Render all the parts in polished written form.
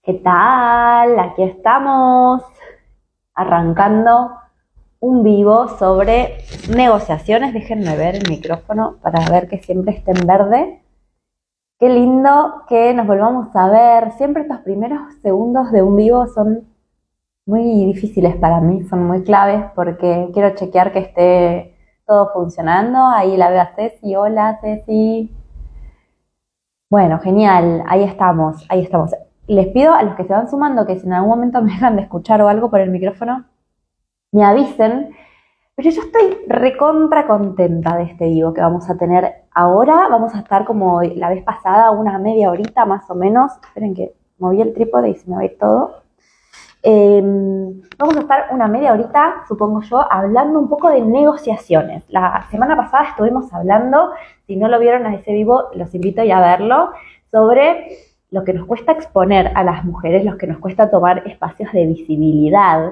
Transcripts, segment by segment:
¿Qué tal? Aquí estamos arrancando un vivo sobre negociaciones. Déjenme ver el micrófono para ver que siempre esté en verde. Qué lindo que nos volvamos a ver. Siempre estos primeros segundos de un vivo son muy difíciles para mí, son muy claves porque quiero chequear que esté todo funcionando. Ahí la veo a Ceci. Hola, Ceci. Bueno, genial, ahí estamos, ahí estamos. Les pido a los que se van sumando que si en algún momento me dejan de escuchar o algo por el micrófono, me avisen. Pero yo estoy recontra contenta de este vivo que vamos a tener ahora. Vamos a estar como la vez pasada, una media horita más o menos. Esperen que moví el trípode y se me va a ir todo. Vamos a estar una media horita, supongo yo, hablando un poco de negociaciones. La semana pasada estuvimos hablando, si no lo vieron a ese vivo, los invito a ir a verlo, sobre lo que nos cuesta exponer a las mujeres, lo que nos cuesta tomar espacios de visibilidad,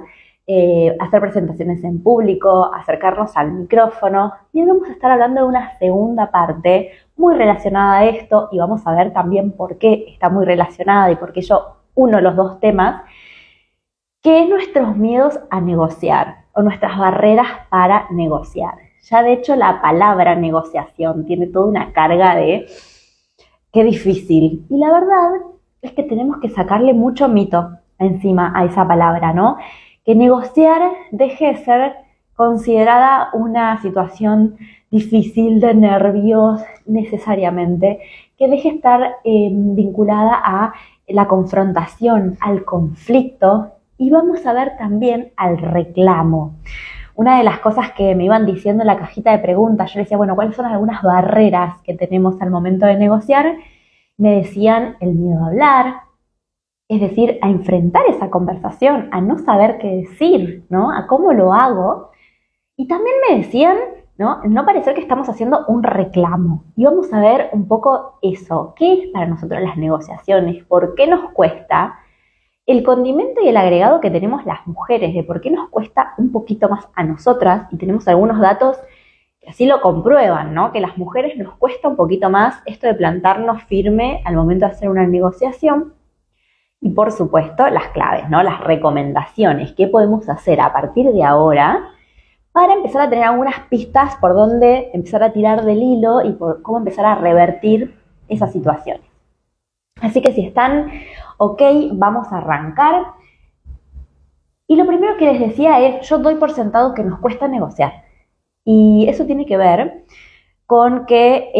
hacer presentaciones en público, acercarnos al micrófono. Y hoy vamos a estar hablando de una segunda parte muy relacionada a esto y vamos a ver también por qué está muy relacionada y por qué yo uno los dos temas, que es nuestros miedos a negociar o nuestras barreras para negociar. Ya de hecho la palabra negociación tiene toda una carga de qué difícil. Y la verdad es que tenemos que sacarle mucho mito encima a esa palabra, ¿no? Que negociar deje de ser considerada una situación difícil de nervios necesariamente, que deje de estar vinculada a la confrontación, al conflicto. Y vamos a ver también al reclamo. Una de las cosas que me iban diciendo en la cajita de preguntas, yo decía, bueno, ¿cuáles son algunas barreras que tenemos al momento de negociar? Me decían el miedo a hablar, es decir, a enfrentar esa conversación, a no saber qué decir, ¿no? A cómo lo hago. Y también me decían, no parecer que estamos haciendo un reclamo. Y vamos a ver un poco eso. ¿Qué es para nosotros las negociaciones? ¿Por qué nos cuesta? El condimento y el agregado que tenemos las mujeres, de por qué nos cuesta un poquito más a nosotras, y tenemos algunos datos que así lo comprueban, ¿no? Que las mujeres nos cuesta un poquito más esto de plantarnos firme al momento de hacer una negociación. Y por supuesto, las claves, ¿no? Las recomendaciones, qué podemos hacer a partir de ahora para empezar a tener algunas pistas por dónde empezar a tirar del hilo y por cómo empezar a revertir esas situaciones. Así que si están ok, vamos a arrancar. Y lo primero que les decía es, yo doy por sentado que nos cuesta negociar. Y eso tiene que ver con que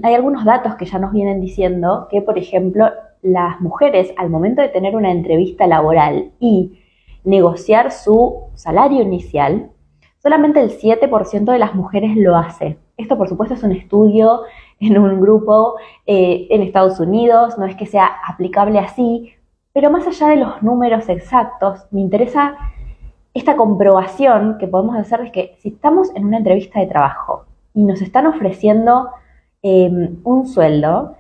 hay algunos datos que ya nos vienen diciendo que, por ejemplo, las mujeres al momento de tener una entrevista laboral y negociar su salario inicial, solamente el 7% de las mujeres lo hace. Esto, por supuesto, es un estudio en un grupo en Estados Unidos, no es que sea aplicable así, pero más allá de los números exactos, me interesa esta comprobación que podemos hacer de que si estamos en una entrevista de trabajo y nos están ofreciendo un sueldo,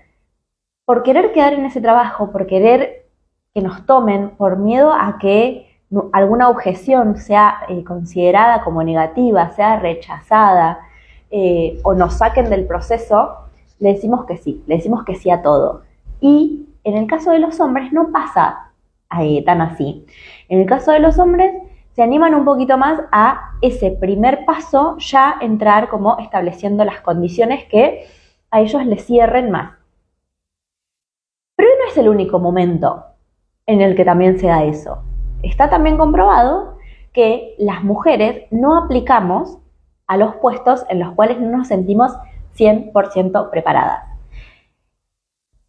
por querer quedar en ese trabajo, por querer que nos tomen, por miedo a que alguna objeción sea considerada como negativa, sea rechazada o nos saquen del proceso, le decimos que sí a todo. Y en el caso de los hombres no pasa tan así. En el caso de los hombres se animan un poquito más a ese primer paso, ya entrar como estableciendo las condiciones que a ellos les cierren más. Pero no es el único momento en el que también se da eso. Está también comprobado que las mujeres no aplicamos a los puestos en los cuales no nos sentimos 100% preparadas.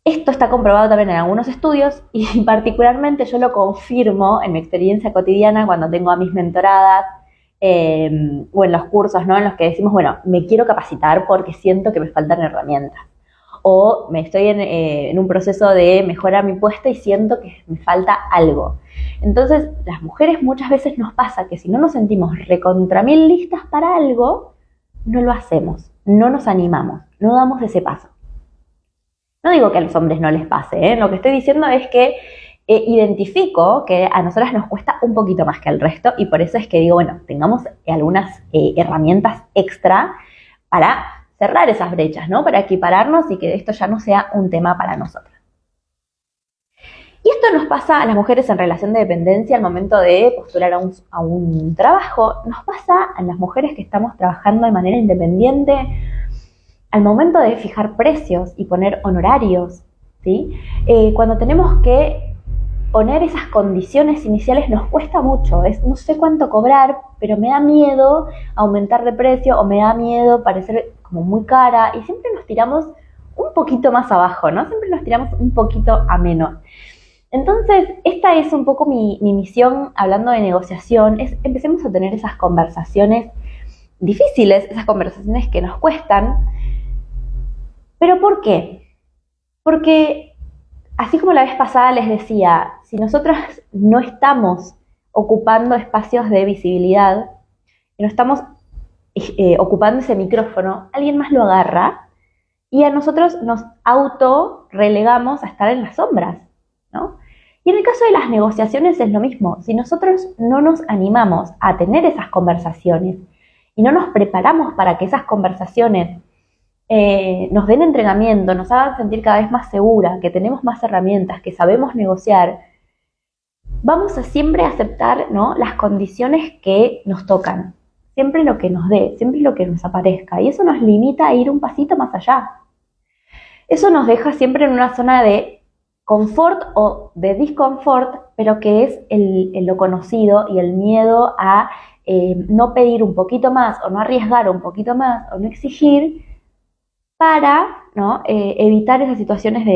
Esto está comprobado también en algunos estudios y particularmente yo lo confirmo en mi experiencia cotidiana cuando tengo a mis mentoradas o en los cursos, ¿no? En los que decimos, bueno, me quiero capacitar porque siento que me faltan herramientas. O me estoy en un proceso de mejorar mi puesto y siento que me falta algo. Entonces, las mujeres muchas veces nos pasa que si no nos sentimos recontra mil listas para algo, no lo hacemos, no nos animamos, no damos ese paso. No digo que a los hombres no les pase, ¿eh? Lo que estoy diciendo es que identifico que a nosotras nos cuesta un poquito más que al resto y por eso es que digo, bueno, tengamos algunas herramientas extra para cerrar esas brechas, ¿no? Para equipararnos y que esto ya no sea un tema para nosotros. Y esto nos pasa a las mujeres en relación de dependencia al momento de postular a un trabajo, nos pasa a las mujeres que estamos trabajando de manera independiente al momento de fijar precios y poner honorarios, ¿sí? Cuando tenemos que poner esas condiciones iniciales nos cuesta mucho, no sé cuánto cobrar, pero me da miedo aumentar de precio o me da miedo parecer como muy cara y siempre nos tiramos un poquito más abajo, ¿no? Siempre nos tiramos un poquito a menos. Entonces, esta es un poco mi misión hablando de negociación, es empecemos a tener esas conversaciones difíciles, esas conversaciones que nos cuestan. ¿Pero por qué? Porque, así como la vez pasada les decía, si nosotros no estamos ocupando espacios de visibilidad, no estamos ocupando ese micrófono, alguien más lo agarra y a nosotros nos auto relegamos a estar en las sombras, ¿no? Y en el caso de las negociaciones es lo mismo. Si nosotros no nos animamos a tener esas conversaciones y no nos preparamos para que esas conversaciones nos den entrenamiento, nos hagan sentir cada vez más segura, que tenemos más herramientas, que sabemos negociar, vamos a siempre aceptar, ¿no?, las condiciones que nos tocan, siempre lo que nos dé, siempre lo que nos aparezca, y eso nos limita a ir un pasito más allá. Eso nos deja siempre en una zona de confort o de disconfort, pero que es lo conocido y el miedo a no pedir un poquito más o no arriesgar un poquito más o no exigir para, ¿no?, evitar esas situaciones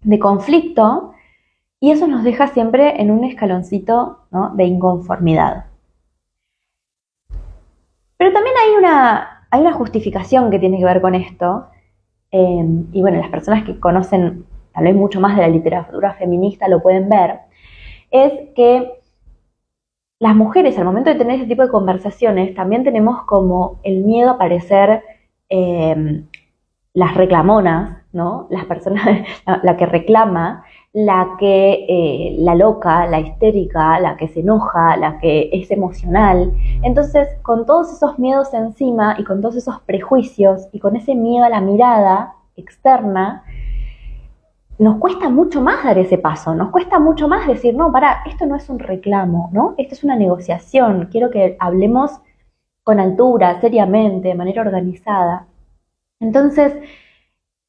de conflicto, y eso nos deja siempre en un escaloncito, ¿no?, de inconformidad. Pero también hay una justificación que tiene que ver con esto, y bueno, las personas que conocen tal vez mucho más de la literatura feminista lo pueden ver, es que las mujeres al momento de tener ese tipo de conversaciones también tenemos como el miedo a parecer las reclamonas, ¿no? Las personas, la que reclama, la loca, la histérica, la que se enoja, la que es emocional. Entonces, con todos esos miedos encima y con todos esos prejuicios y con ese miedo a la mirada externa, nos cuesta mucho más dar ese paso, nos cuesta mucho más decir, no, pará, esto no es un reclamo, ¿no? Esto es una negociación, quiero que hablemos con altura, seriamente, de manera organizada. Entonces,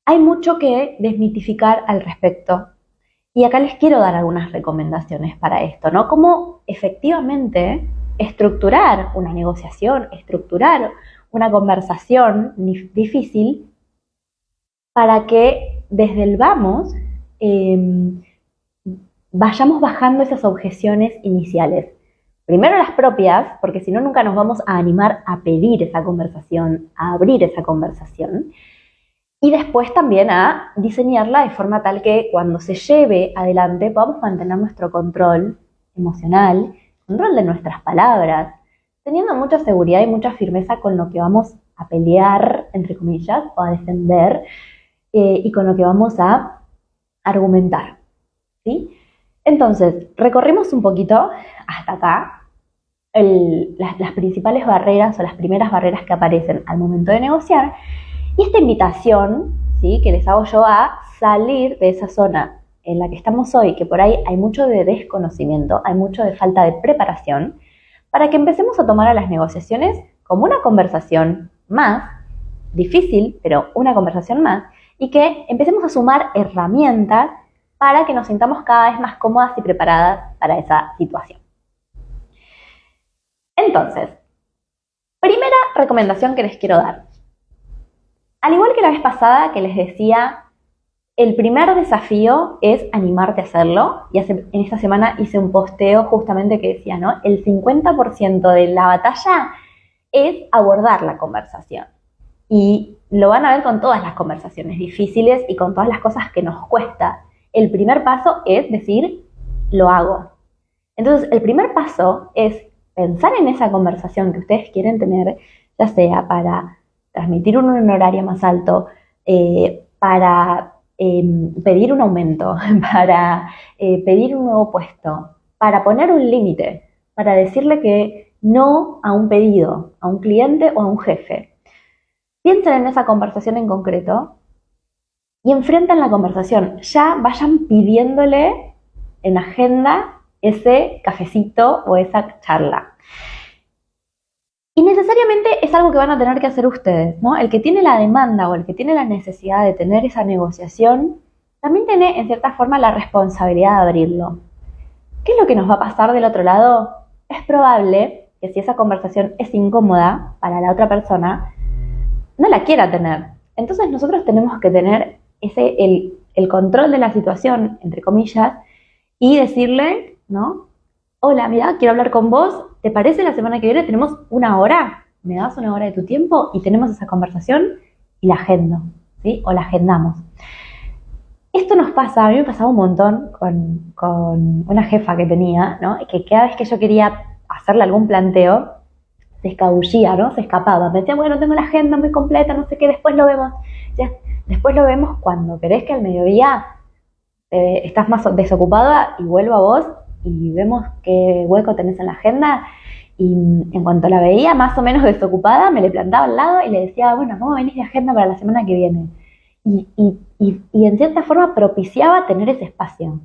hay mucho que desmitificar al respecto. Y acá les quiero dar algunas recomendaciones para esto, ¿no? Cómo efectivamente estructurar una negociación, estructurar una conversación difícil para que desde el vamos vayamos bajando esas objeciones iniciales. Primero las propias, porque si no nunca nos vamos a animar a pedir esa conversación, a abrir esa conversación. Y después también a diseñarla de forma tal que cuando se lleve adelante podamos mantener nuestro control emocional, control de nuestras palabras, teniendo mucha seguridad y mucha firmeza con lo que vamos a pelear, entre comillas, o a defender, y con lo que vamos a argumentar, ¿sí? Entonces, recorrimos un poquito hasta acá las principales barreras o las primeras barreras que aparecen al momento de negociar. Y esta invitación, ¿sí?, que les hago yo a salir de esa zona en la que estamos hoy, que por ahí hay mucho de desconocimiento, hay mucho de falta de preparación, para que empecemos a tomar a las negociaciones como una conversación más, difícil, pero una conversación más, y que empecemos a sumar herramientas para que nos sintamos cada vez más cómodas y preparadas para esa situación. Entonces, primera recomendación que les quiero dar. Al igual que la vez pasada que les decía, el primer desafío es animarte a hacerlo. Y en esta semana hice un posteo justamente que decía, ¿no?, el 50% de la batalla es abordar la conversación. Y lo van a ver con todas las conversaciones difíciles y con todas las cosas que nos cuesta. El primer paso es decir, lo hago. Entonces, el primer paso es pensar en esa conversación que ustedes quieren tener, ya sea para transmitir un honorario más alto, para pedir un aumento, para pedir un nuevo puesto, para poner un límite, para decirle que no a un pedido, a un cliente o a un jefe. Piensen en esa conversación en concreto y enfrenten la conversación. Ya vayan pidiéndole en agenda ese cafecito o esa charla. Y necesariamente es algo que van a tener que hacer ustedes, ¿no? El que tiene la demanda o el que tiene la necesidad de tener esa negociación, también tiene en cierta forma la responsabilidad de abrirlo. ¿Qué es lo que nos va a pasar del otro lado? Es probable que si esa conversación es incómoda para la otra persona, no la quiera tener. Entonces nosotros tenemos que tener el control de la situación, entre comillas, y decirle, ¿no? Hola, mira, quiero hablar con vos. ¿Te parece la semana que viene tenemos una hora? ¿Me das una hora de tu tiempo? Y tenemos esa conversación y la agendo, ¿sí? O la agendamos. Esto nos pasa, a mí me pasaba un montón con una jefa que tenía, ¿no? Que cada vez que yo quería hacerle algún planteo, se escabullía, ¿no? Se escapaba. Me decía, bueno, tengo la agenda muy completa, no sé qué, después lo vemos. Ya, después lo vemos cuando querés que al mediodía estás más desocupada y vuelvo a vos y vemos qué hueco tenés en la agenda. Y en cuanto la veía más o menos desocupada, me le plantaba al lado y le decía, bueno, ¿cómo venís de agenda para la semana que viene? Y en cierta forma propiciaba tener ese espacio.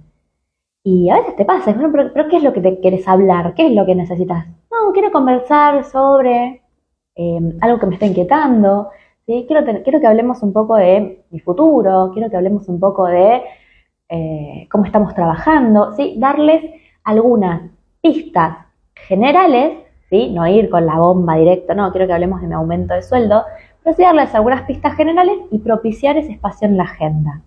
Y a veces te pasa, ¿no? Pero ¿qué es lo que te quieres hablar? ¿Qué es lo que necesitas? No, quiero conversar sobre algo que me está inquietando, ¿sí? Quiero que hablemos un poco de mi futuro, quiero que hablemos un poco de cómo estamos trabajando, ¿sí? Darles algunas pistas generales, ¿sí? No ir con la bomba directa, no, quiero que hablemos de mi aumento de sueldo, pero sí darles algunas pistas generales y propiciar ese espacio en la agenda.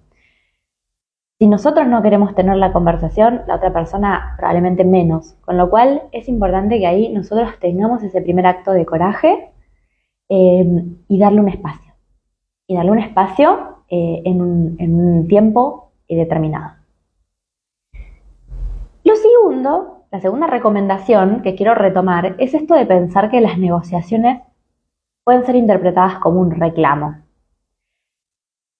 Si nosotros no queremos tener la conversación, la otra persona probablemente menos, con lo cual es importante que ahí nosotros tengamos ese primer acto de coraje y darle un espacio. Y darle un espacio en un tiempo determinado. La segunda recomendación que quiero retomar es esto de pensar que las negociaciones pueden ser interpretadas como un reclamo.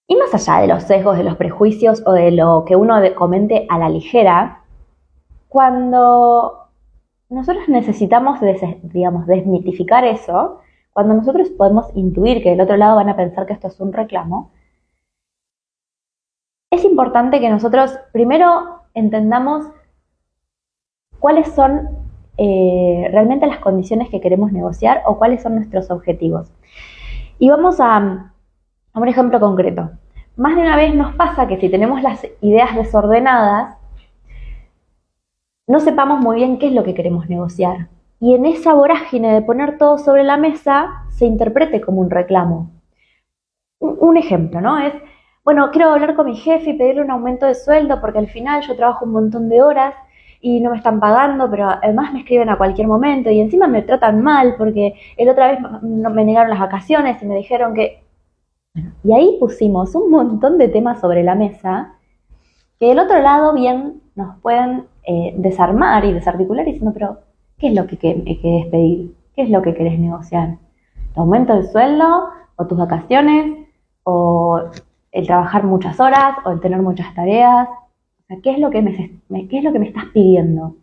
Y más allá de los sesgos, de los prejuicios o de lo que uno comente a la ligera, cuando nosotros necesitamos, digamos, desmitificar eso, cuando nosotros podemos intuir que del otro lado van a pensar que esto es un reclamo, es importante que nosotros primero entendamos cuáles son realmente las condiciones que queremos negociar o cuáles son nuestros objetivos. Y vamos a un ejemplo concreto. Más de una vez nos pasa que si tenemos las ideas desordenadas, no sepamos muy bien qué es lo que queremos negociar. Y en esa vorágine de poner todo sobre la mesa, se interprete como un reclamo. Un ejemplo, ¿no? Es, bueno, quiero hablar con mi jefe y pedirle un aumento de sueldo porque al final yo trabajo un montón de horas y no me están pagando, pero además me escriben a cualquier momento y encima me tratan mal porque la otra vez me negaron las vacaciones y me dijeron que... Y ahí pusimos un montón de temas sobre la mesa que del otro lado bien nos pueden desarmar y desarticular diciendo, pero ¿qué es lo que querés pedir? ¿Qué es lo que querés negociar? ¿Tu aumento de sueldo? ¿O tus vacaciones? ¿O el trabajar muchas horas? ¿O el tener muchas tareas? O sea, ¿qué es lo que me estás pidiendo?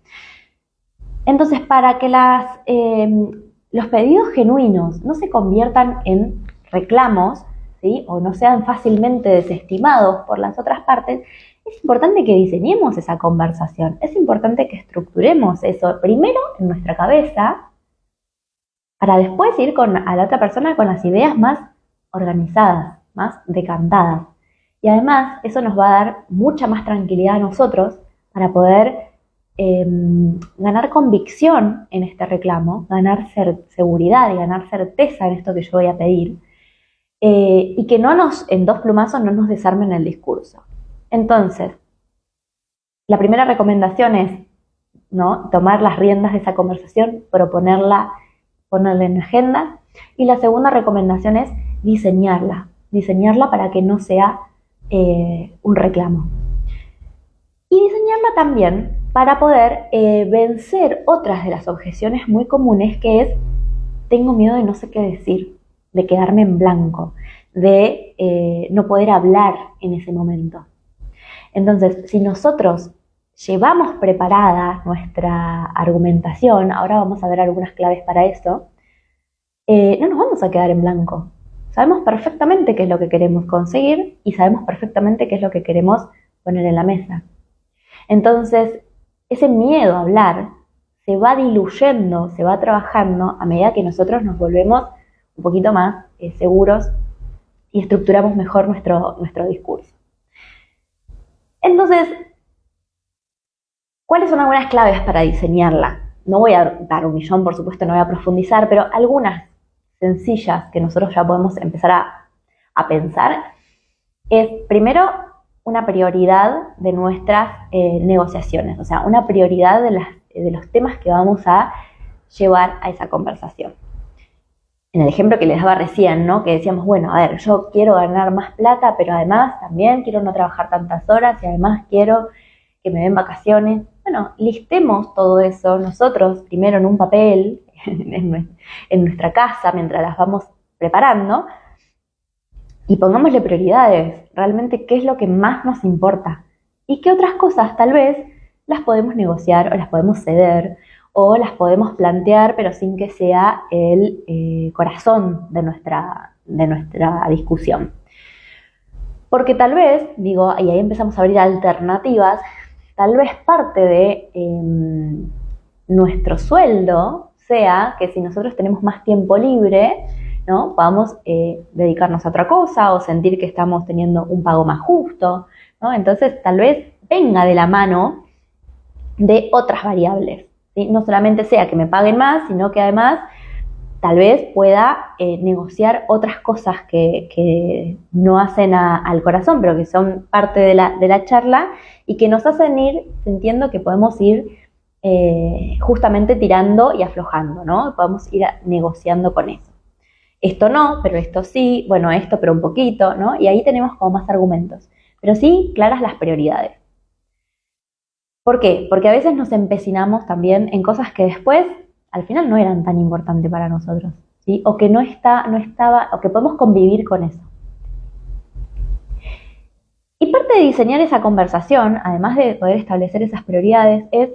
Entonces, para que los pedidos genuinos no se conviertan en reclamos, ¿sí? O no sean fácilmente desestimados por las otras partes, es importante que diseñemos esa conversación, es importante que estructuremos eso primero en nuestra cabeza para después ir a la otra persona con las ideas más organizadas, más decantadas. Y además eso nos va a dar mucha más tranquilidad a nosotros para poder ganar convicción en este reclamo, ganar seguridad y ganar certeza en esto que yo voy a pedir. Y que en dos plumazos no nos desarmen el discurso. Entonces, la primera recomendación es, ¿no?, tomar las riendas de esa conversación, proponerla, ponerla en agenda. Y la segunda recomendación es diseñarla para que no sea un reclamo. Y diseñarla también para poder vencer otras de las objeciones muy comunes, que es, tengo miedo de no sé qué decir, de quedarme en blanco, de no poder hablar en ese momento. Entonces, si nosotros llevamos preparada nuestra argumentación, ahora vamos a ver algunas claves para eso, no nos vamos a quedar en blanco. Sabemos perfectamente qué es lo que queremos conseguir y sabemos perfectamente qué es lo que queremos poner en la mesa. Entonces, ese miedo a hablar se va diluyendo, se va trabajando a medida que nosotros nos volvemos un poquito más seguros y estructuramos mejor nuestro discurso. Entonces, ¿cuáles son algunas claves para diseñarla? No voy a dar 1.000.000, por supuesto, no voy a profundizar, pero algunas sencillas que nosotros ya podemos empezar a pensar es, primero, una prioridad de nuestras negociaciones, o sea, una prioridad de los temas que vamos a llevar a esa conversación. En el ejemplo que les daba recién, ¿no? Que decíamos, bueno, a ver, yo quiero ganar más plata, pero además también quiero no trabajar tantas horas y además quiero que me den vacaciones. Bueno, listemos todo eso nosotros primero en un papel, en nuestra casa, mientras las vamos preparando, y pongámosle prioridades, realmente qué es lo que más nos importa y qué otras cosas tal vez las podemos negociar o las podemos ceder o las podemos plantear, pero sin que sea el corazón de nuestra discusión. Porque tal vez, digo, y ahí empezamos a abrir alternativas, tal vez parte de nuestro sueldo sea que si nosotros tenemos más tiempo libre, ¿no? Podamos dedicarnos a otra cosa o sentir que estamos teniendo un pago más justo, ¿no? Entonces, tal vez venga de la mano de otras variables, ¿sí? No solamente sea que me paguen más, sino que además tal vez pueda negociar otras cosas que no hacen al corazón, pero que son parte de la charla y que nos hacen ir sintiendo que podemos ir justamente tirando y aflojando, ¿no? Podemos ir negociando con eso. Esto no, pero esto sí, bueno, esto pero un poquito, ¿no? Y ahí tenemos como más argumentos. Pero sí, claras las prioridades. ¿Por qué? Porque a veces nos empecinamos también en cosas que después, al final, no eran tan importantes para nosotros, ¿sí? O que no estaba, o que podemos convivir con eso. Y parte de diseñar esa conversación, además de poder establecer esas prioridades, es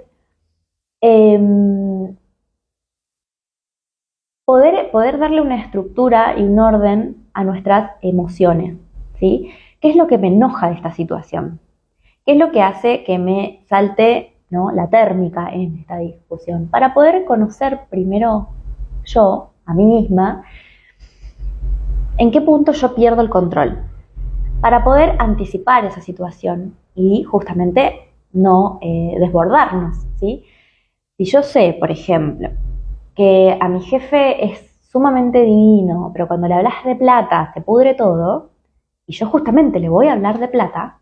poder darle una estructura y un orden a nuestras emociones, ¿sí? ¿Qué es lo que me enoja de esta situación? ¿Qué es lo que hace que me salte, ¿no?, la térmica en esta discusión? Para poder conocer primero yo, a mí misma, en qué punto yo pierdo el control. Para poder anticipar esa situación y justamente no desbordarnos, ¿sí? Si yo sé, por ejemplo, que a mi jefe es sumamente divino, pero cuando le hablas de plata se pudre todo, y yo justamente le voy a hablar de plata,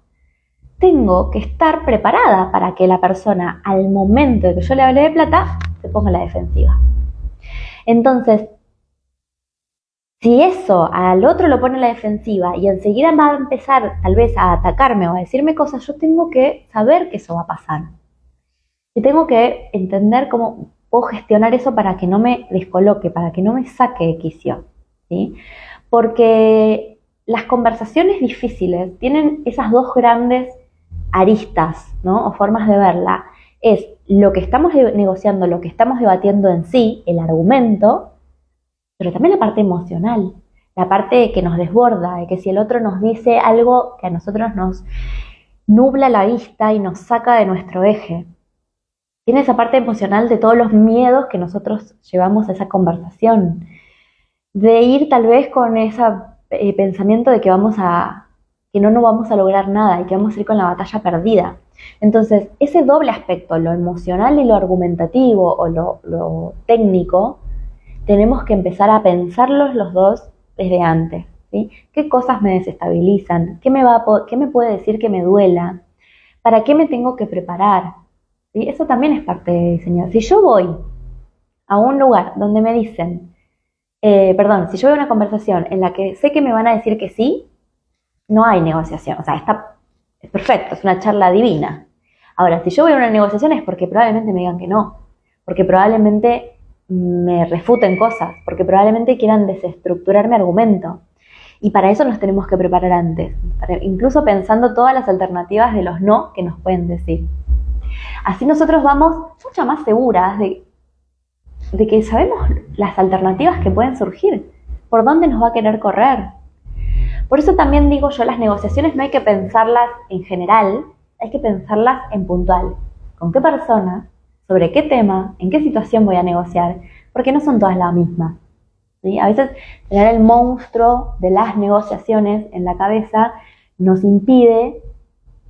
tengo que estar preparada para que la persona, al momento de que yo le hable de plata, se ponga a la defensiva. Entonces, si eso al otro lo pone a la defensiva y enseguida va a empezar tal vez a atacarme o a decirme cosas, yo tengo que saber que eso va a pasar. Y tengo que entender cómo puedo gestionar eso para que no me descoloque, para que no me saque de quicio, ¿sí? Porque las conversaciones difíciles tienen esas dos grandes aristas, ¿no?, o formas de verla. Es lo que estamos negociando, lo que estamos debatiendo en sí, el argumento, pero también la parte emocional, la parte que nos desborda, de que si el otro nos dice algo que a nosotros nos nubla la vista y nos saca de nuestro eje. Tiene esa parte emocional de todos los miedos que nosotros llevamos a esa conversación, de ir tal vez con ese pensamiento de que no vamos a lograr nada y que vamos a ir con la batalla perdida. Entonces, ese doble aspecto, lo emocional y lo argumentativo o lo técnico, tenemos que empezar a pensarlos los dos desde antes, ¿sí? ¿Qué cosas me desestabilizan? ¿Qué me puede decir que me duela? ¿Para qué me tengo que preparar? ¿Sí? Eso también es parte de diseñar. Si yo voy a un lugar donde me dicen, si yo voy a una conversación en la que sé que me van a decir que sí, no hay negociación. O sea, es perfecto, es una charla divina. Ahora, si yo voy a una negociación es porque probablemente me digan que no, porque probablemente me refuten cosas, porque probablemente quieran desestructurar mi argumento. Y para eso nos tenemos que preparar antes, incluso pensando todas las alternativas de los no que nos pueden decir. Así nosotros vamos mucho más seguras de que sabemos las alternativas que pueden surgir, por dónde nos va a querer correr. Por eso también digo yo, las negociaciones no hay que pensarlas en general, hay que pensarlas en puntual. ¿Con qué persona? ¿Sobre qué tema? ¿En qué situación voy a negociar? Porque no son todas la misma, ¿sí? A veces tener el monstruo de las negociaciones en la cabeza nos impide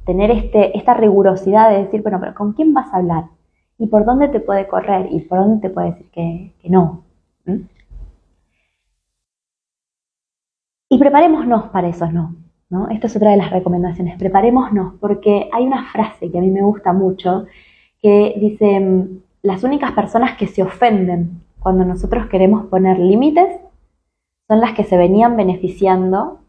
tener esta rigurosidad de decir, bueno, pero ¿con quién vas a hablar? ¿Y por dónde te puede correr? ¿Y por dónde te puede decir que no? ¿Mm? Y preparémonos para esos no, ¿no? Esta es otra de las recomendaciones. Preparémonos, porque hay una frase que a mí me gusta mucho que dice, las únicas personas que se ofenden cuando nosotros queremos poner límites son las que se venían beneficiando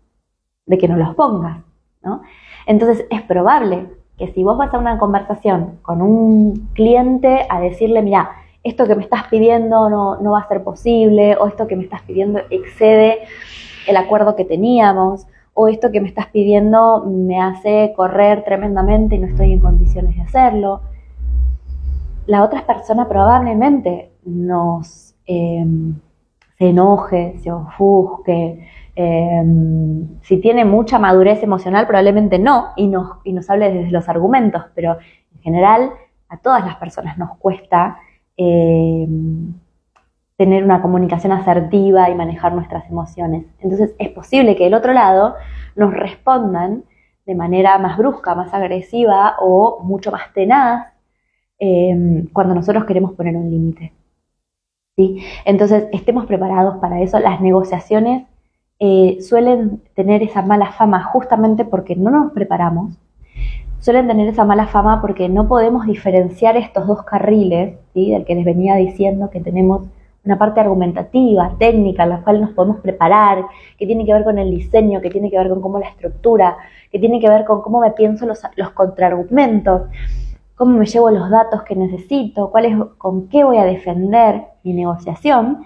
de que no los pongas, ¿no? Entonces es probable que si vos vas a una conversación con un cliente a decirle, mira, esto que me estás pidiendo no va a ser posible, o esto que me estás pidiendo excede el acuerdo que teníamos, o esto que me estás pidiendo me hace correr tremendamente y no estoy en condiciones de hacerlo. La otra persona probablemente se enoje, se ofusque, si tiene mucha madurez emocional probablemente no, y nos hable desde los argumentos, pero en general a todas las personas nos cuesta tener una comunicación asertiva y manejar nuestras emociones. Entonces es posible que del otro lado nos respondan de manera más brusca, más agresiva o mucho más tenaz cuando nosotros queremos poner un límite, ¿sí? Entonces estemos preparados para eso. Las negociaciones suelen tener esa mala fama justamente porque no nos preparamos, suelen tener esa mala fama porque no podemos diferenciar estos dos carriles, ¿sí? Del que les venía diciendo, que tenemos una parte argumentativa, técnica, en la cual nos podemos preparar, que tiene que ver con el diseño, que tiene que ver con cómo la estructura, que tiene que ver con cómo me pienso los contraargumentos, cómo me llevo los datos que necesito, con qué voy a defender mi negociación.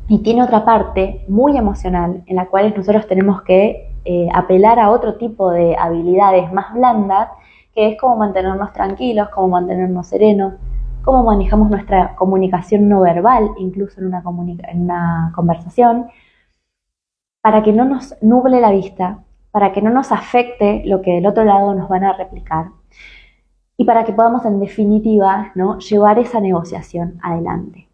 Y tiene otra parte muy emocional en la cual nosotros tenemos que apelar a otro tipo de habilidades más blandas, que es cómo mantenernos tranquilos, cómo mantenernos serenos, cómo manejamos nuestra comunicación no verbal, incluso en una conversación, para que no nos nuble la vista, para que no nos afecte lo que del otro lado nos van a replicar y para que podamos en definitiva, ¿no?, llevar esa negociación adelante.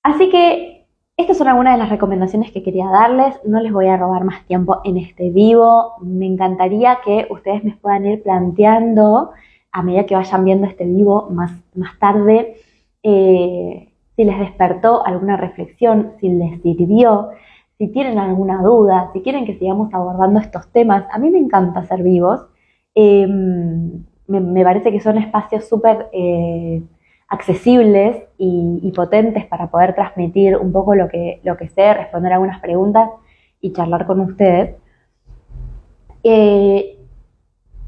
Así que estas son algunas de las recomendaciones que quería darles. No les voy a robar más tiempo en este vivo. Me encantaría que ustedes me puedan ir planteando a medida que vayan viendo este vivo más tarde, si les despertó alguna reflexión, si les sirvió, si tienen alguna duda, si quieren que sigamos abordando estos temas. A mí me encanta hacer vivos. Me parece que son espacios súper accesibles y potentes para poder transmitir un poco lo que sé, responder algunas preguntas y charlar con ustedes.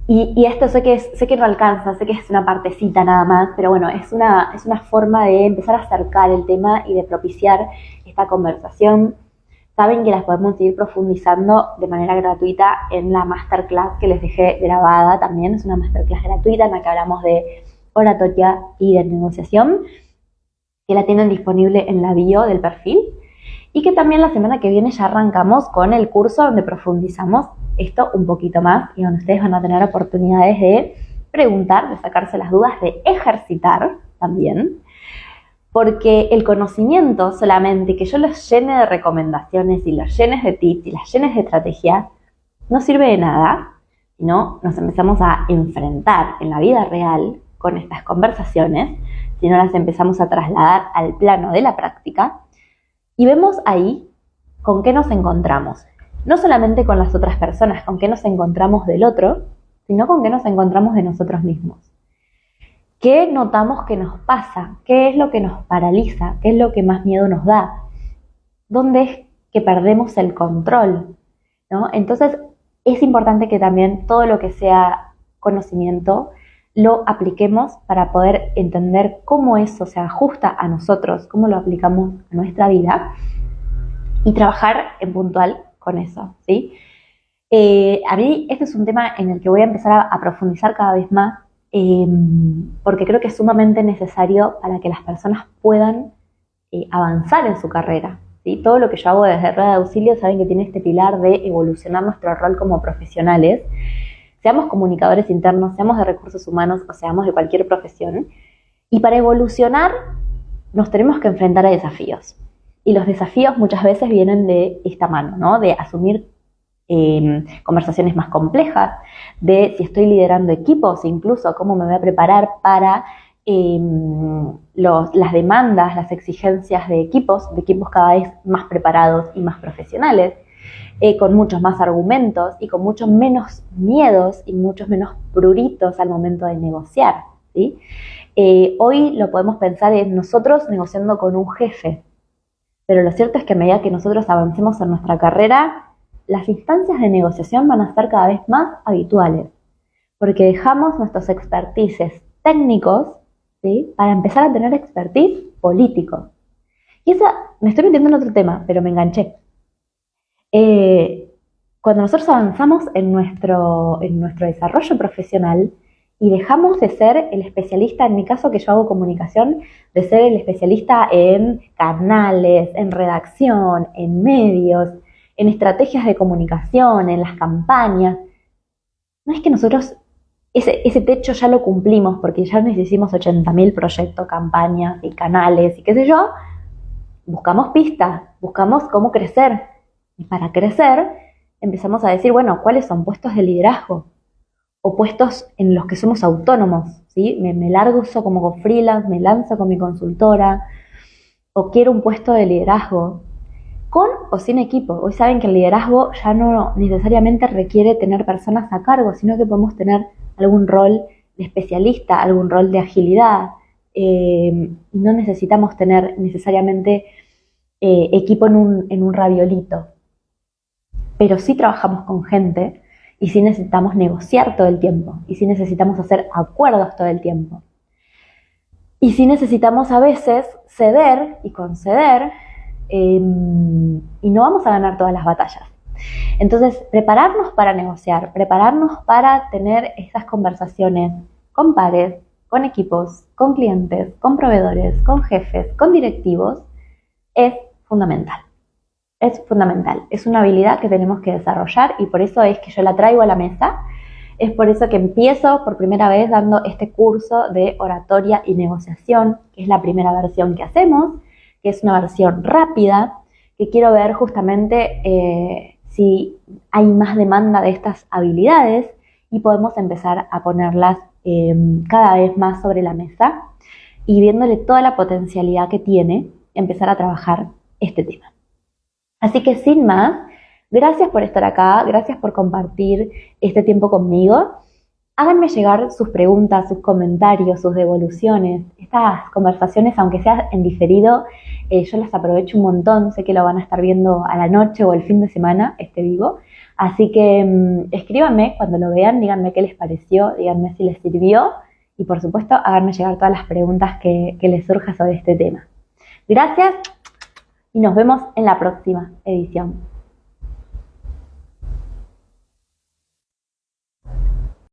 Y esto sé que no alcanza, sé que es una partecita nada más, pero bueno, es una forma de empezar a acercar el tema y de propiciar esta conversación. Saben que las podemos ir profundizando de manera gratuita en la masterclass que les dejé grabada también. Es una masterclass gratuita en la que hablamos de oratoria y de negociación, que la tienen disponible en la bio del perfil, y que también la semana que viene ya arrancamos con el curso donde profundizamos esto un poquito más y donde ustedes van a tener oportunidades de preguntar, de sacarse las dudas, de ejercitar también, porque el conocimiento solamente, que yo los llene de recomendaciones y los llenes de tips y las llenes de estrategias, no sirve de nada, sino nos empezamos a enfrentar en la vida real con estas conversaciones, si no las empezamos a trasladar al plano de la práctica, y vemos ahí con qué nos encontramos. No solamente con las otras personas, con qué nos encontramos del otro, sino con qué nos encontramos de nosotros mismos. ¿Qué notamos que nos pasa? ¿Qué es lo que nos paraliza? ¿Qué es lo que más miedo nos da? ¿Dónde es que perdemos el control? ¿No? Entonces, es importante que también todo lo que sea conocimiento lo apliquemos para poder entender cómo eso se ajusta a nosotros, cómo lo aplicamos a nuestra vida y trabajar en puntual con eso, ¿sí? A mí este es un tema en el que voy a empezar a profundizar cada vez más, porque creo que es sumamente necesario para que las personas puedan avanzar en su carrera, ¿sí? Todo lo que yo hago desde Red de Auxilio saben que tiene este pilar de evolucionar nuestro rol como profesionales, seamos comunicadores internos, seamos de recursos humanos o seamos de cualquier profesión. Y para evolucionar nos tenemos que enfrentar a desafíos. Y los desafíos muchas veces vienen de esta mano, ¿no? De asumir conversaciones más complejas, de si estoy liderando equipos, incluso cómo me voy a preparar para las demandas, las exigencias de equipos cada vez más preparados y más profesionales, con muchos más argumentos y con muchos menos miedos y muchos menos pruritos al momento de negociar, ¿sí? Hoy lo podemos pensar en nosotros negociando con un jefe, pero lo cierto es que a medida que nosotros avancemos en nuestra carrera, las instancias de negociación van a ser cada vez más habituales, porque dejamos nuestros expertices técnicos, ¿sí?, para empezar a tener expertise político. Y me estoy metiendo en otro tema, pero me enganché. Cuando nosotros avanzamos en nuestro desarrollo profesional y dejamos de ser el especialista, en mi caso que yo hago comunicación, de ser el especialista en canales, en redacción, en medios, en estrategias de comunicación, en las campañas, no es que nosotros ese techo ya lo cumplimos porque ya nos hicimos 80.000 proyectos, campañas y canales y qué sé yo, buscamos pistas, buscamos cómo crecer. Y para crecer empezamos a decir, bueno, ¿cuáles son puestos de liderazgo? O puestos en los que somos autónomos, ¿sí? Me largo como freelance, me lanzo con mi consultora, o quiero un puesto de liderazgo, con o sin equipo. Hoy saben que el liderazgo ya no necesariamente requiere tener personas a cargo, sino que podemos tener algún rol de especialista, algún rol de agilidad. No necesitamos tener necesariamente equipo en un raviolito, pero sí trabajamos con gente y sí necesitamos negociar todo el tiempo y sí necesitamos hacer acuerdos todo el tiempo. Y sí necesitamos a veces ceder y conceder y no vamos a ganar todas las batallas. Entonces, prepararnos para negociar, prepararnos para tener estas conversaciones con pares, con equipos, con clientes, con proveedores, con jefes, con directivos, es fundamental. Es fundamental. Es una habilidad que tenemos que desarrollar y por eso es que yo la traigo a la mesa. Es por eso que empiezo por primera vez dando este curso de oratoria y negociación, que es la primera versión que hacemos, que es una versión rápida, que quiero ver justamente si hay más demanda de estas habilidades y podemos empezar a ponerlas cada vez más sobre la mesa y viéndole toda la potencialidad que tiene empezar a trabajar este tema. Así que sin más, gracias por estar acá, gracias por compartir este tiempo conmigo. Háganme llegar sus preguntas, sus comentarios, sus devoluciones. Estas conversaciones, aunque sea en diferido, yo las aprovecho un montón. Sé que lo van a estar viendo a la noche o el fin de semana, este vivo. Así que escríbanme cuando lo vean, díganme qué les pareció, díganme si les sirvió. Y por supuesto, háganme llegar todas las preguntas que les surja sobre este tema. Gracias y nos vemos en la próxima edición.